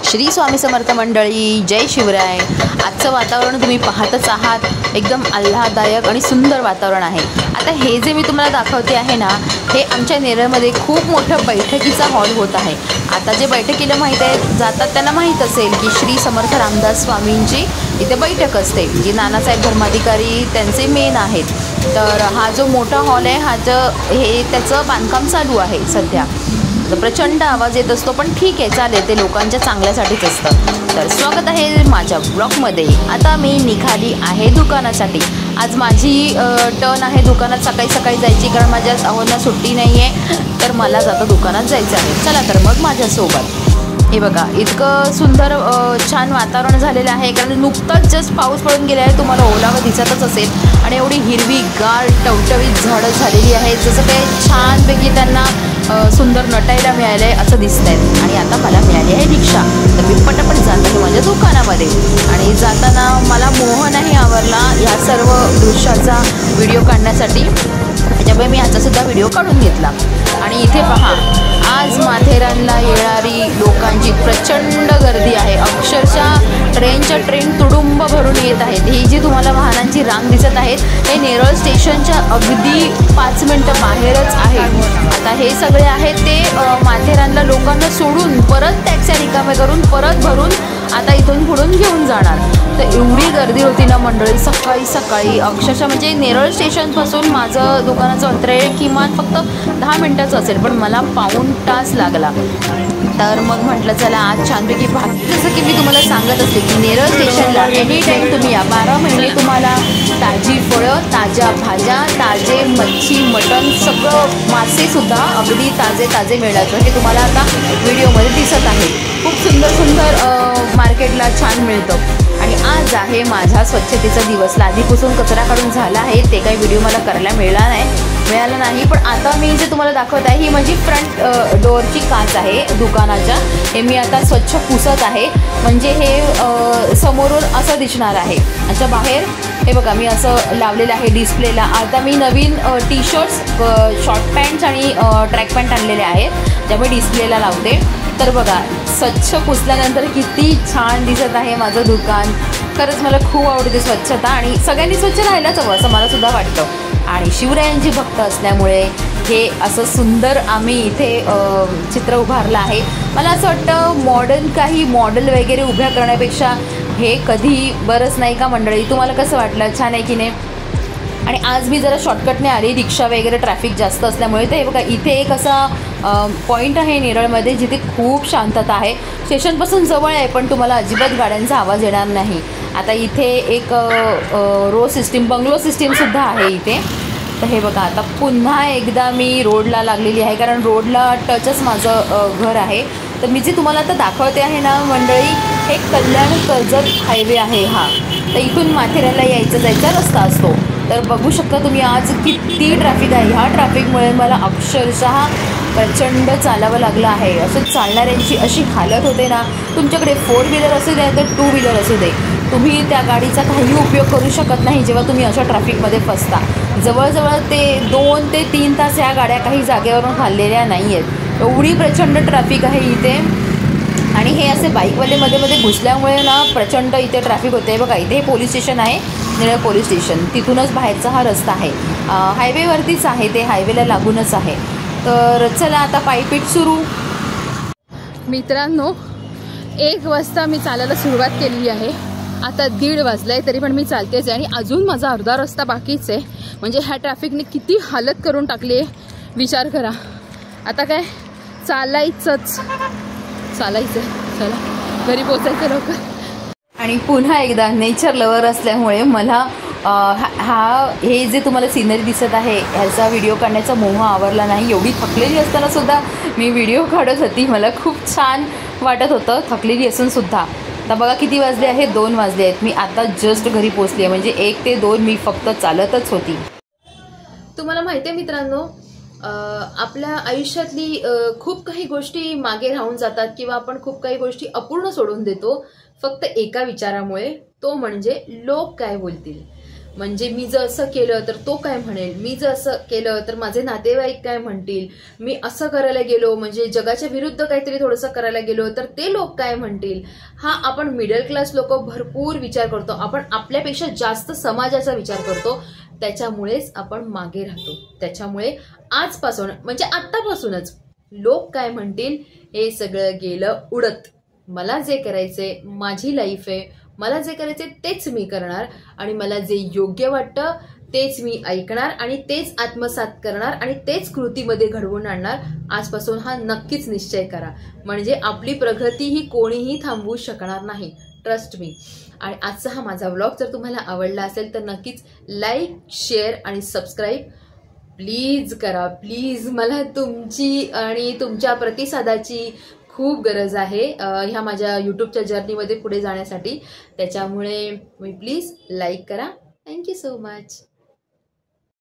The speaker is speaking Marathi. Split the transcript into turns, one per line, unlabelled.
श्री स्वामी समर्थ मंडळी, जय शिवराय। आजचं वातावरण तुम्ही पाहतच आहात, एकदम आल्हाददायक आणि सुंदर वातावरण आहे। आता हे जे मी तुम्हाला दाखवते आहे ना, हे आमच्या नेरळमध्ये खूप मोठं बैठकीचा हॉल होत आहे। आता जे बैठकीला माहीत आहे जातात त्यांना माहीत असेल की श्री समर्थ रामदास स्वामींची इथे बैठक असते, जी नानासाहेब धर्माधिकारी त्यांचे मेन आहेत। तर हा जो मोठा हॉल आहे हे त्याचं बांधकाम चालू आहे सध्या। प्रचंड आवाज येत असतो, पण ठीक आहे, चालेल, ते लोकांच्या चांगल्यासाठीच असतं। तर स्वागत आहे माझ्या ब्लॉगमध्ये। आता मी निघाली आहे दुकानासाठी। आज माझी टर्न आहे दुकानात सकाळी सकाळी जायची, कारण माझ्या अहोंना सुट्टी नाही आहे, तर मला जाता दुकानात जायचं आहे। चला तर मग माझ्यासोबत। हे बघा, इतकं सुंदर छान वातावरण झालेलं आहे, कारण नुकतंच जस्ट पाऊस पडून गेला आहे, तुम्हाला ओलावा दिसतच असेल। आणि एवढी हिरवी गार टवटवीत झाडं झालेली आहेत, जसं काही छानपैकी त्यांना सुंदर नटायला मिळालं आहे असं दिसत आहे। आणि आता मला मिळाली आहे रिक्षा, तर मी पटापट जात आहे माझ्या दुकानामध्ये। आणि जाताना मला मोहनही आवरला ह्या सर्व दृश्याचा व्हिडिओ काढण्यासाठी, त्याच्यामुळे मी ह्याचासुद्धा व्हिडिओ काढून घेतला। आणि इथे पहा, आज माथेरानला येणारी लोकांची प्रचंड गर्दी आहे। अक्षरशः ट्रेनच्या ट्रेन तुडुंब भरून येत आहेत। ही जी तुम्हाला वाहनांची रांग दिसत आहेत, हे नेरळ स्टेशनच्या अगदी 5 मिनिटं बाहेरच आहे। आता हे सगळे आहेत ते माथेरानला लोकांना सोडून परत टॅक्स्या रिकाम्या करून परत भरून आता इथून पुढून घेऊन जाणार। तर एवढी गर्दी होती ना मंडळी, सकाळी सकाळी अक्षरशः, म्हणजे नेरळ स्टेशनपासून माझं दुकानाचं अंतर आहे किमान फक्त 10 मिनिटाचं असेल, पण मला पाऊण तास लागला। तर मग म्हटलं चला आज छानपैकी जसं की मी तुम्हाला सांगत असते की नेरळ स्टेशनला एनी टाईम तुम्ही या, 12 महिने तुम्हाला ताजी फळं, ताज्या भाज्या, ताजे मच्छी, मटण, सगळं मासेसुद्धा अगदी ताजे ताजे मिळायचं, हे तुम्हाला आता व्हिडिओमध्ये दिसत आहे। खूप सुंदर सुंदर मार्केटला छान मिळतं। आणि आज आहे माझा स्वच्छतेचा दिवस। लादीपासून कचरा काढून झाला आहे, ते काही व्हिडिओ मला करायला मिळाला नाही। पण आता मी जे तुम्हाला दाखवत आहे ही माझी फ्रंट डोअरची काच आहे दुकानाच्या, हे मी आता स्वच्छ पुसत आहे, म्हणजे हे समोरून असं दिसणार आहे। अच्छा, बाहेर हे बघा मी असं लावलेलं आहे डिस्प्लेला। आता मी नवीन टी शर्ट्स, शॉर्ट पॅन्ट्स आणि ट्रॅक पॅन्ट आणलेले आहेत, त्यामुळे डिस्प्लेला लावते। तर बघा, स्वच्छ पुसल्यानंतर किती छान दिसत आहे माझं दुकान। खरंच मला खूप आवडते स्वच्छता, आणि सगळ्यांनी स्वच्छ राहायलाच हवं असं मला सुद्धा वाटतं। आणि शिवरायांची भक्त असल्यामुळे हे असं सुंदर आम्ही इथे चित्र उभारलं आहे। मला असं वाटतं मॉडर्न काही मॉडेल वगैरे उभ्या करण्यापेक्षा हे कधी बरंच नाही का मंडळी? तुम्हाला कसं वाटलं? छान आहे की नाही? आणि आज मी जरा शॉर्टकटने आली, रिक्षा वगैरे ट्रॅफिक जास्त असल्यामुळे। तर हे बघा, इथे एक असा पॉईंट आहे नेरळमध्ये जिथे खूप शांतता आहे। स्टेशनपासून जवळ आहे, पण तुम्हाला अजिबात गाड्यांचा आवाज येणार नाही। आता इथे एक रो सिस्टीम, बंगलो सिस्टीमसुद्धा आहे इथे। तर हे बघा, आता पुन्हा एकदा मी रोडला लागलेली आहे, कारण रोडला टचच माझं घर आहे। तर मी जे तुम्हाला आता दाखवते आहे ना मंडळी, हे कल्याण कर्जत हायवे आहे हा। तर इथून माथेरानला यायचा जायचा रस्ता असतो। तर बघू शकता तुम्ही आज किती ट्रॅफिक आहे। ह्या ट्रॅफिकमुळे मला अक्षरशः प्रचंड चालावं लागलं आहे। असं चालणाऱ्यांची अशी हालत होते ना, तुमच्याकडे 4 व्हीलर असू दे तर 2 व्हीलर असू दे, तुम्ही त्या गाडीचा काही उपयोग करू शकत नाही जेव्हा तुम्ही अशा ट्रॅफिकमध्ये फसता। जवळजवळ ते 2 ते 3 तास ह्या गाड्या काही जागेवरून हललेल्या नाही आहेत, एवढी प्रचंड ट्रॅफिक आहे इथे। आणि हे असे बाईकवाले मध्ये मध्ये घुसल्यामुळे ना प्रचंड इथे ट्रॅफिक होते। बघा, इथे पोलीस स्टेशन आहे, नेरळ पोलीस स्टेशन, तिथूनच बाहेरचा हा रस्ता आहे। हायवेवरतीच आहे, ते हायवेला लागूनच आहे। तर चला आता पायपीट सुरू। मित्रांनो, 1 वाजता मी चालायला सुरुवात केलेली आहे, आता 1:30 वाजला आहे, तरी पण मी चालतेच आहे। आणि अजून माझा अर्धा रस्ता बाकीच आहे, म्हणजे ह्या ट्रॅफिकने किती हालत करून टाकली आहे विचार करा। आता काय चालायचंच, चला घरी पोचायचं लवकर। आणि पुन्हा एकदा नेचर लवर असल्यामुळे मला हे जे तुम्हाला सिनरी दिसत आहे ह्याचा व्हिडिओ काढण्याचा मोह आवरला नाही। एवढी थकलेली असताना सुद्धा मी व्हिडिओ काढत होती, मला खूप छान वाटत होतं थकलेली असून सुद्धा। आता बघा किती वाजले आहेत, 2 वाजले आहेत। मी आता जस्ट घरी पोचली आहे, म्हणजे 1 ते 2 मी फक्त चालतच होती। तुम्हाला माहिती आहे मित्रांनो, आपल्या आयुष्यातली खूप काही गोष्टी मागे राहून जातात, किंवा आपण खूप काही गोष्टी अपूर्ण सोडून देतो फक्त एका विचारामुळे, तो म्हणजे लोक काय बोलतील। म्हणजे मी जर असं केलं तर तो काय म्हणेल, मी जर असं केलं तर माझे नातेवाईक काय म्हणतील, मी असं करायला गेलो म्हणजे जगाच्या विरुद्ध काहीतरी थोडंसं करायला गेलो तर ते लोक काय म्हणतील. हा आपण मिडल क्लास लोक भरपूर विचार करतो, आपण आपल्यापेक्षा जास्त समाजाचा विचार करतो, त्याच्यामुळेच आपण मागे राहतो. त्याच्यामुळे आजपासून म्हणजे आत्तापासूनच लोक काय म्हणतील हे सगळं गेलं उडत. मला जे करायचंय, माझी लाईफ आहे, मला जे करायचंय तेच मी करणार आणि मला जे योग्य वाटतं तेच मी ऐकणार आणि तेच आत्मसात करणार आणि तेच कृतीमध्ये घडवून आणणार. आजपासून हा नक्कीच निश्चय करा, म्हणजे आपली प्रगती ही कोणीही थांबवू शकणार नाही. Trust me. आणि आजचा हा माझा व्लॉग जर तुम्हाला आवडला असेल तर नक्कीच लाईक, शेअर आणि सबस्क्राईब प्लीज करा. प्लीज, मला तुमची आणि तुमच्या प्रतिसादाची खूप गरज आहे ह्या माझ्या यूट्यूबच्या जर्नीमध्ये पुढे जाण्यासाठी. त्याच्यामुळे प्लीज लाईक करा. Thank you so much.